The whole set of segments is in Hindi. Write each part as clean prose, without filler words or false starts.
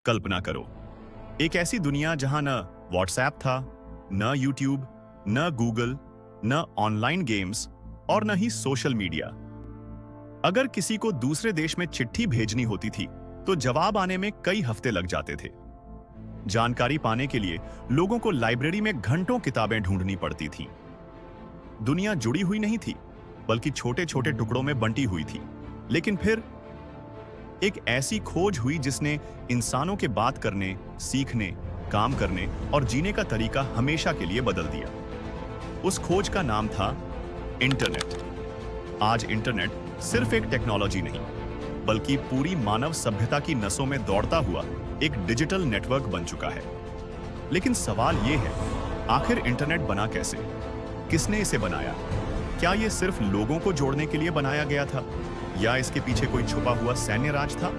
कल्पना करो, एक ऐसी दुनिया जहां न व्हाट्सएप था, न यूट्यूब, न गूगल, न ऑनलाइन गेम्स और न ही सोशल मीडिया। अगर किसी को दूसरे देश में चिट्ठी भेजनी होती थी तो जवाब आने में कई हफ्ते लग जाते थे। जानकारी पाने के लिए लोगों को लाइब्रेरी में घंटों किताबें ढूंढनी पड़ती थीं। दुनिया जुड़ी हुई नहीं थी, बल्कि छोटे छोटे टुकड़ों में बंटी हुई थी। लेकिन फिर एक ऐसी खोज हुई जिसने इंसानों के बात करने, सीखने, काम करने और जीने का तरीका हमेशा के लिए बदल दिया। उस खोज का नाम था इंटरनेट। आज इंटरनेट सिर्फ एक टेक्नोलॉजी नहीं, बल्कि पूरी मानव सभ्यता की नसों में दौड़ता हुआ एक डिजिटल नेटवर्क बन चुका है। लेकिन सवाल यह है, आखिर इंटरनेट बना कैसे? किसने इसे बनाया? क्या यह सिर्फ लोगों को जोड़ने के लिए बनाया गया था, या इसके पीछे कोई छुपा हुआ सैन्य राज था?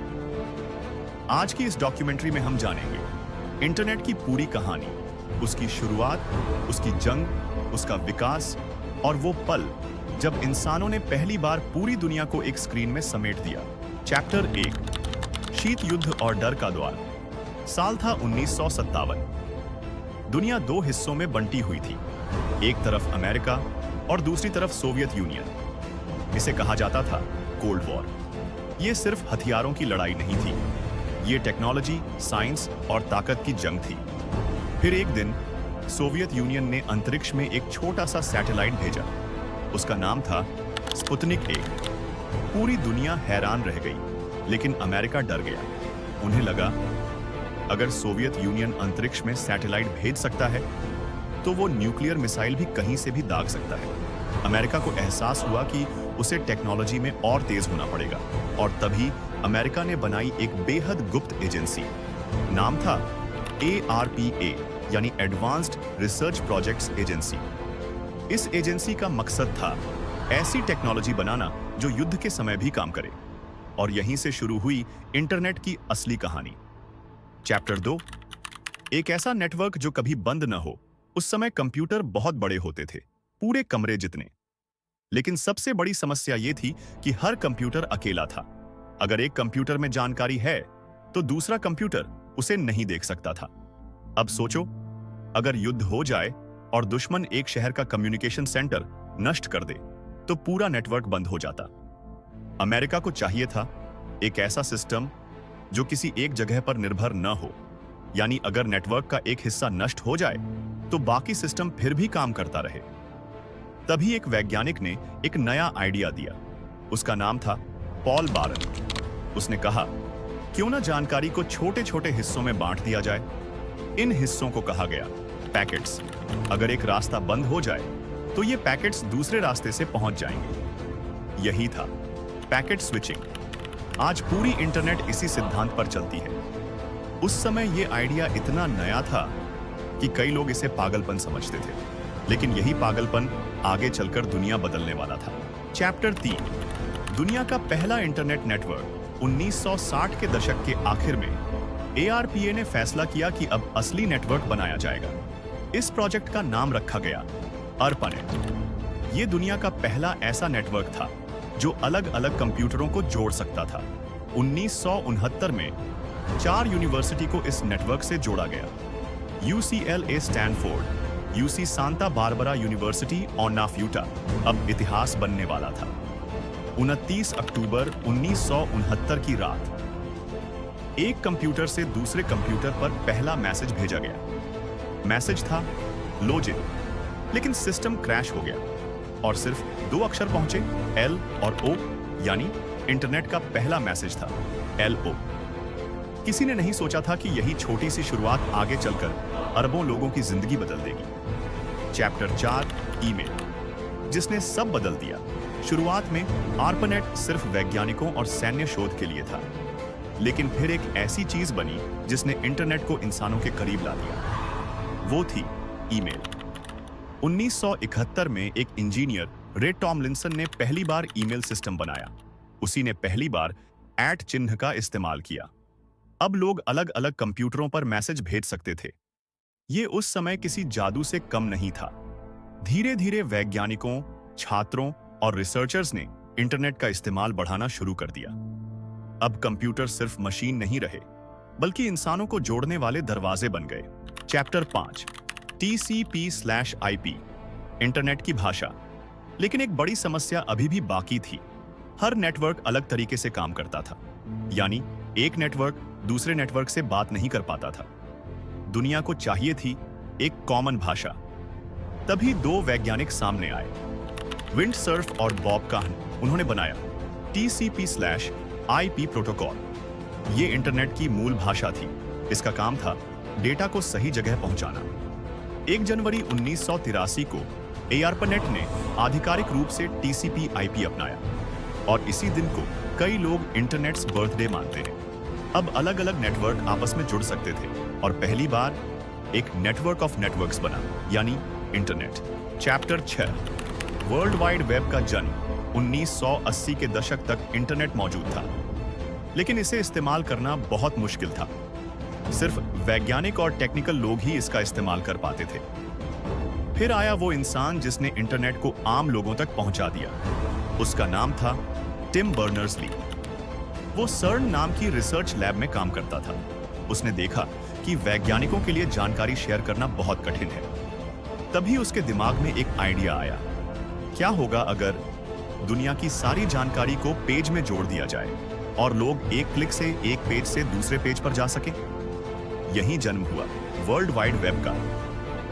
आज की इस डॉक्यूमेंट्री में हम जानेंगे इंटरनेट की पूरी कहानी, उसकी शुरुआत, उसकी जंग, उसका विकास और वो पल जब इंसानों ने पहली बार पूरी दुनिया को एक स्क्रीन में समेट दिया। चैप्टर 1, शीत युद्ध और डर का द्वार। साल था 1957। दुनिया दो हिस्सों में बंटी हुई थी, एक तरफ अमेरिका और दूसरी तरफ सोवियत यूनियन। इसे कहा जाता था कोल्ड वॉर। यह सिर्फ हथियारों की लड़ाई नहीं थी, ये टेक्नोलॉजी, साइंस और ताकत की जंग थी। फिर एक दिन सोवियत यूनियन ने अंतरिक्ष में एक छोटा सा सैटेलाइट भेजा। उसका नाम था स्पुतनिक 1। पूरी दुनिया हैरान रह गई, लेकिन अमेरिका डर गया। उन्हें लगा, अगर सोवियत यूनियन अंतरिक्ष में सैटेलाइट भेज सकता है तो वो न्यूक्लियर मिसाइल भी कहीं से भी दाग सकता है। अमेरिका को एहसास हुआ कि उसे टेक्नोलॉजी में और तेज होना पड़ेगा, और तभी अमेरिका ने बनाई एक बेहद गुप्त एजेंसी। नाम था ARPA, यानी एडवांस्ड रिसर्च प्रोजेक्ट्स एजेंसी। इस एजेंसी का मकसद था ऐसी टेक्नोलॉजी बनाना जो युद्ध के समय भी काम करे। और यहीं से शुरू हुई इंटरनेट की असली कहानी। चैप्टर 2, एक ऐसा नेटवर्क जो कभी बंद न हो। उस समय कंप्यूटर बहुत बड़े होते थे, पूरे कमरे जितने। लेकिन सबसे बड़ी समस्या यह थी कि हर कंप्यूटर अकेला था। अगर एक कंप्यूटर में जानकारी है तो दूसरा कंप्यूटर उसे नहीं देख सकता था। अब सोचो, अगर युद्ध हो जाए और दुश्मन एक शहर का कम्युनिकेशन सेंटर नष्ट कर दे तो पूरा नेटवर्क बंद हो जाता। अमेरिका को चाहिए था एक ऐसा सिस्टम जो किसी एक जगह पर निर्भर न हो, यानी अगर नेटवर्क का एक हिस्सा नष्ट हो जाए तो बाकी सिस्टम फिर भी काम करता रहे। तभी एक वैज्ञानिक ने एक नया आइडिया दिया। उसका नाम था पॉल बारन। उसने कहा, क्यों ना जानकारी को छोटे छोटे हिस्सों में बांट दिया जाए। इन हिस्सों को कहा गया पैकेट्स। अगर एक रास्ता बंद हो जाए तो ये पैकेट्स दूसरे रास्ते से पहुंच जाएंगे। यही था पैकेट स्विचिंग। आज पूरी इंटरनेट इसी सिद्धांत पर चलती है। उस समय ये आइडिया इतना नया था कि कई लोग इसे पागलपन समझते थे, लेकिन यही पागलपन आगे चलकर दुनिया बदलने वाला था। चैप्टर 3, दुनिया का पहला इंटरनेट नेटवर्क। 1960 के दशक के आखिर में ARPA ने फैसला किया कि अब असली नेटवर्क बनाया जाएगा। इस प्रोजेक्ट का नाम रखा गया ARPANET। यह दुनिया का पहला ऐसा नेटवर्क था जो अलग अलग कंप्यूटरों को जोड़ सकता था। 1969 में 4 यूनिवर्सिटी को इस नेटवर्क से जोड़ा गया। UCLA Stanford, UC Santa Barbara university और नाफ्यूटा अब इतिहास बनने वाला था। 29 अक्टूबर 1969 की रात एक कंप्यूटर से दूसरे कंप्यूटर पर पहला मैसेज भेजा गया। मैसेज था लोजिन, लेकिन सिस्टम क्रैश हो गया और सिर्फ 2 अक्षर पहुंचे, L और O, यानी इंटरनेट का पहला मैसेज था LO। किसी ने नहीं सोचा था कि यही छोटी सी शुरुआत आगे चलकर अरबों लोगों की जिंदगी बदल देगी। चैप्टर 4, ईमेल, जिसने सब बदल दिया। शुरुआत में ARPANET सिर्फ वैज्ञानिकों और सैन्य शोध के लिए था, लेकिन फिर एक ऐसी चीज बनी जिसने इंटरनेट को इंसानों के करीब ला दिया। वो थी ईमेल। 1971 में एक इंजीनियर रे टॉमलिंसन ने पहली बार ईमेल सिस्टम बनाया। उसी ने पहली बार @ चिन्ह का इस्तेमाल किया। अब लोग अलग अलग कंप्यूटरों पर मैसेज भेज सकते थे। ये उस समय किसी जादू से कम नहीं था। धीरे धीरे वैज्ञानिकों, छात्रों और रिसर्चर्स ने इंटरनेट का इस्तेमाल बढ़ाना शुरू कर दिया। अब कंप्यूटर सिर्फ मशीन नहीं रहे, बल्कि इंसानों को जोड़ने वाले दरवाजे बन गए। चैप्टर 5 TCP/IP इंटरनेट की भाषा। लेकिन एक बड़ी समस्या अभी भी बाकी थी। हर नेटवर्क अलग तरीके से काम करता था, यानी एक नेटवर्क दूसरे नेटवर्क से बात नहीं कर पाता था। दुनिया को चाहिए थी एक कॉमन भाषा। तभी दो वैज्ञानिक सामने आए, विंडसर्फ और बॉब काहन। उन्होंने बनाया TCP/IP प्रोटोकॉल। ये इंटरनेट की मूल भाषा थी। इसका काम था डेटा को सही जगह पहुंचाना। 1 जनवरी 1983 को ARPANET ने आधिकारिक रूप से TCP/IP अपनाया और इसी दिन को कई लोग इंटरनेट्स बर्थडे मानते हैं। अब अलग-अलग नेटवर्क आपस में जुड़ सकते थे और पहली बार एक नेटवर्क ऑफ नेटवर्क्स बना, यानी internet. Chapter 6 world wide web का जन्म। 1980 के दशक तक इंटरनेट मौजूद था, लेकिन इसे इस्तेमाल करना बहुत मुश्किल था। सिर्फ वैज्ञानिक और टेक्निकल लोग ही इसका इस्तेमाल कर पाते थे। फिर आया वो इंसान जिसने इंटरनेट को आम लोगों तक पहुंचा दिया। उसका नाम था टिम बर्नर्स-ली। वो सर्न नाम की रिसर्च लैब में काम करता था। उसने देखा कि वैज्ञानिकों के लिए जानकारी शेयर करना बहुत कठिन है। तभी उसके दिमाग में एक आइडिया आया, क्या होगा अगर दुनिया की सारी जानकारी को पेज में जोड़ दिया जाए और लोग एक क्लिक से एक पेज से दूसरे पेज पर जा सके। यही जन्म हुआ वर्ल्ड वाइड वेब का।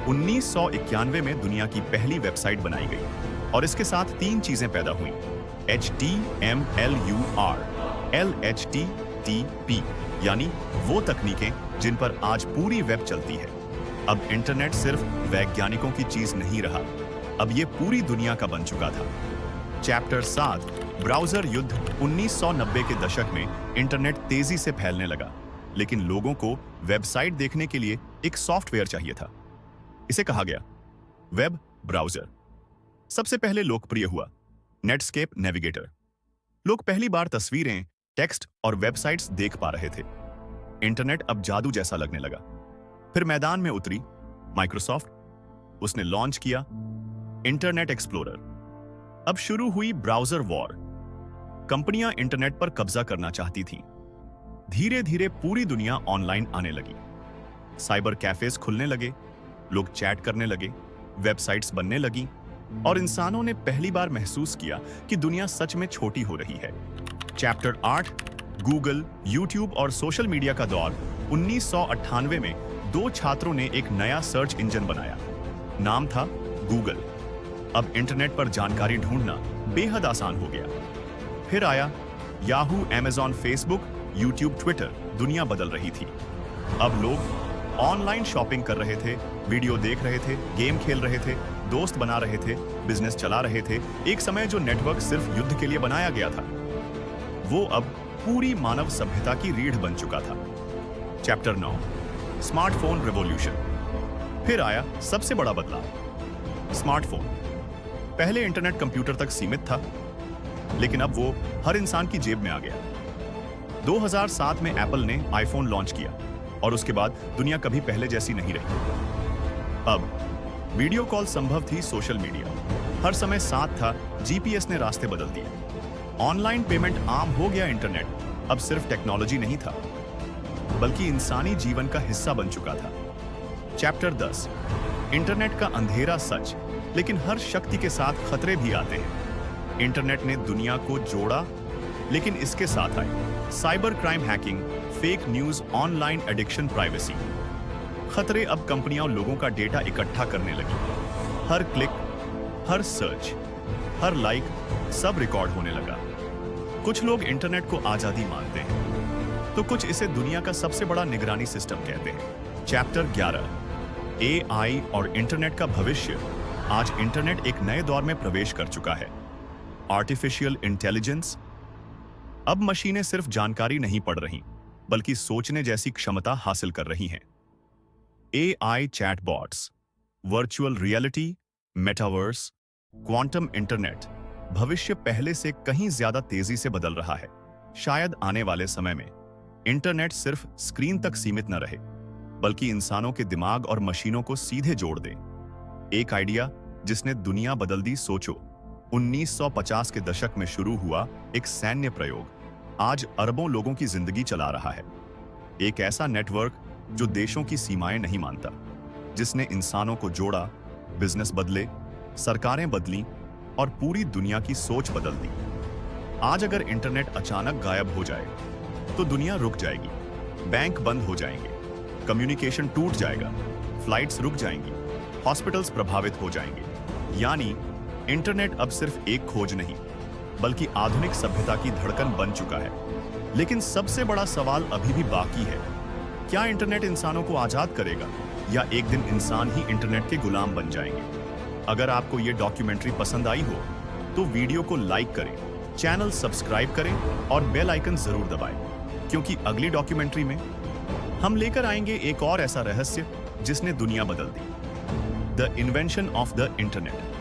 1991 में दुनिया की पहली वेबसाइट बनाई गई और इसके साथ 3 चीजें पैदा हुई, HTMLUR, LHTTP, यानी वो तकनीकें जिन पर आज पूरी वेब चलती है। अब इंटरनेट सिर्फ वैज्ञानिकों की चीज नहीं रहा, अब ये पूरी दुनिया का बन चुका था। चैप्टर 7 ब्राउजर युद्ध। 1990 के दशक में इंटरनेट तेजी से फैलने लगा, लेकिन लोगों को वेबसाइट देखने के लिए एक सॉफ्टवेयर चाहिए था। इसे कहा गया वेब ब्राउजर। सबसे पहले लोकप्रिय हुआ नेटस्केप नेविगेटर। लोग पहली बार तस्वीरें, टेक्स्ट और वेबसाइट्स देख पा रहे थे। इंटरनेट अब जादू जैसा लगने लगा। फिर मैदान में उतरी माइक्रोसॉफ्ट। उसने लॉन्च किया इंटरनेट एक्सप्लोरर। अब शुरू हुई ब्राउजर वॉर। कंपनियां इंटरनेट पर कब्जा करना चाहती थीं। धीरे धीरे पूरी दुनिया ऑनलाइन आने लगी। साइबर कैफेज खुलने लगे, लोग चैट करने लगे, वेबसाइट्स बनने लगी और इंसानों ने पहली बार महसूस किया कि दुनिया सच में छोटी हो रही है। चैप्टर 8 गूगल, यूट्यूब और सोशल मीडिया का दौर। 1998 में 2 छात्रों ने एक नया सर्च इंजन बनाया। नाम था गूगल। अब इंटरनेट पर जानकारी ढूंढना बेहद आसान हो गया। फिर आया Yahoo, Amazon, Facebook, YouTube, Twitter. दुनिया बदल रही थी। अब लोग ऑनलाइन शॉपिंग कर रहे थे, वीडियो देख रहे थे, गेम खेल रहे थे, दोस्त बना रहे थे, बिजनेस चला रहे थे। एक समय जो नेटवर्क सिर्फ युद्ध के लिए बनाया गया था, वो अब पूरी मानव सभ्यता की रीढ़ बन चुका था। Chapter 9 smartphone revolution. फिर आया सबसे बड़ा बदलाव, स्मार्टफोन। पहले इंटरनेट कंप्यूटर तक सीमित था, लेकिन अब वो हर इंसान की जेब में आ गया। 2007 में एप्पल ने आईफोन लॉन्च किया और उसके बाद दुनिया कभी पहले जैसी नहीं रही। अब वीडियो कॉल संभव थी, सोशल मीडिया हर समय साथ था, जीपीएस ने रास्ते बदल दिए। ऑनलाइन पेमेंट आम हो गया। इंटरनेट अब सिर्फ टेक्नोलॉजी नहीं था, बल्कि इंसानी जीवन का हिस्सा बन चुका था। चैप्टर 10 इंटरनेट का अंधेरा सच। लेकिन हर शक्ति के साथ खतरे भी आते हैं। इंटरनेट ने दुनिया को जोड़ा, लेकिन इसके साथ आए cyber crime, hacking, fake news, online addiction, privacy. खतरे अब कंपनियां लोगों का डेटा इकट्ठा करने लगी। हर क्लिक, हर सर्च, हर लाइक, सब रिकॉर्ड होने लगा। कुछ लोग इंटरनेट को आजादी मानते हैं, तो कुछ इसे दुनिया का सबसे बड़ा निगरानी सिस्टम कहते हैं। चैप्टर 11 AI और इंटरनेट का भविष्य। आज इंटरनेट एक नए दौर में प्रवेश कर चुका है, आर्टिफिशियल इंटेलिजेंस। अब मशीनें सिर्फ जानकारी नहीं पढ़ रही, बल्कि सोचने जैसी क्षमता हासिल कर रही हैं। AI chatbots, virtual reality, metaverse, quantum internet. भविष्य पहले से कहीं ज्यादा तेजी से बदल रहा है। शायद आने वाले समय में इंटरनेट सिर्फ स्क्रीन तक सीमित न रहे, बल्कि इंसानों के दिमाग और मशीनों को सीधे जोड़ दे। एक आइडिया जिसने दुनिया बदल दी। सोचो, 1950 के दशक में शुरू हुआ एक सैन्य प्रयोग आज अरबों लोगों की जिंदगी चला रहा है। एक ऐसा नेटवर्क जो देशों की सीमाएं नहीं मानता, जिसने इंसानों को जोड़ा, बिजनेस बदले, सरकारें बदली और पूरी दुनिया की सोच बदल दी। आज अगर इंटरनेट अचानक गायब हो जाए तो दुनिया रुक जाएगी, बैंक बंद हो जाएंगे, कम्युनिकेशन टूट जाएगा, फ्लाइट्स रुक जाएंगी, हॉस्पिटल्स प्रभावित हो जाएंगे। यानी इंटरनेट अब सिर्फ एक खोज नहीं, बल्कि आधुनिक सभ्यता की धड़कन बन चुका है। लेकिन सबसे बड़ा सवाल अभी भी बाकी है, क्या इंटरनेट इंसानों को आजाद करेगा या एक दिन इंसान ही इंटरनेट के गुलाम बन जाएंगे? अगर आपको ये डॉक्यूमेंट्री पसंद आई हो तो वीडियो को लाइक करें, चैनल सब्सक्राइब करें और बेल आइकन जरूर दबाएं, क्योंकि अगली डॉक्यूमेंट्री में हम लेकर आएंगे एक और ऐसा रहस्य जिसने दुनिया बदल दी, the invention of the internet.